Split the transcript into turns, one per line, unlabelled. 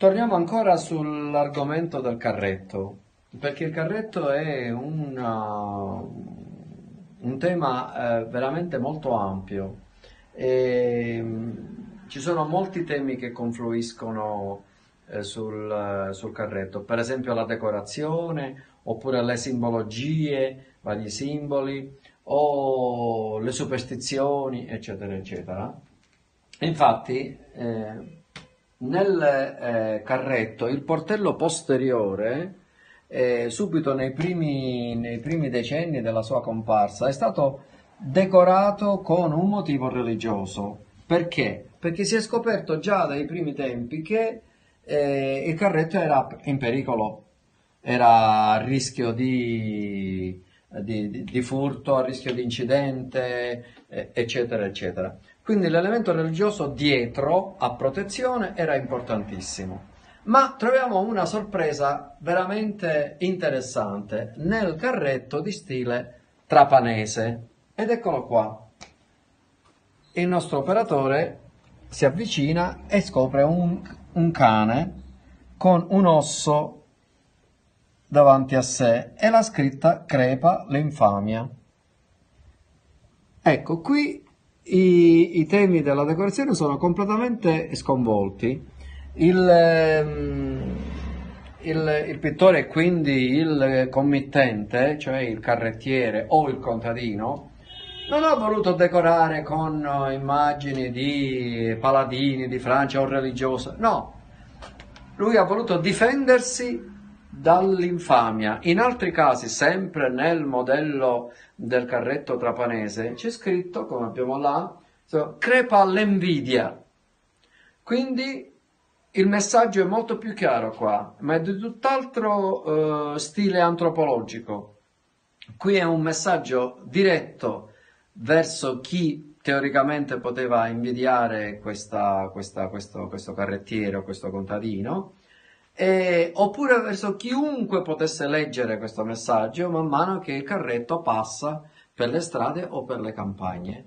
Torniamo ancora sull'argomento del carretto, perché il carretto è un tema veramente molto ampio. Ci sono molti temi che confluiscono sul carretto, per esempio la decorazione, oppure le simbologie, vari simboli, o le superstizioni, eccetera, eccetera. Infatti, nel carretto il portello posteriore, subito nei primi decenni della sua comparsa, è stato decorato con un motivo religioso. Perché? Perché si è scoperto già dai primi tempi che il carretto era in pericolo, era a rischio di furto, a rischio di incidente, eccetera, eccetera. Quindi l'elemento religioso dietro a protezione era importantissimo. Ma troviamo una sorpresa veramente interessante nel carretto di stile trapanese. Ed eccolo qua. Il nostro operatore si avvicina e scopre un cane con un osso davanti a sé e la scritta crepa l'infamia. Ecco, qui i temi della decorazione sono completamente sconvolti. Il pittore e quindi il committente, cioè il carrettiere o il contadino, non ha voluto decorare con immagini di paladini di Francia o religiose, no, lui ha voluto difendersi dall'infamia. In altri casi, sempre nel modello del carretto trapanese, c'è scritto, come abbiamo là, crepa l'invidia. Quindi il messaggio è molto più chiaro qua, ma è di tutt'altro stile antropologico. Qui è un messaggio diretto verso chi teoricamente poteva invidiare questo carrettiere o questo contadino, oppure verso chiunque potesse leggere questo messaggio man mano che il carretto passa per le strade o per le campagne.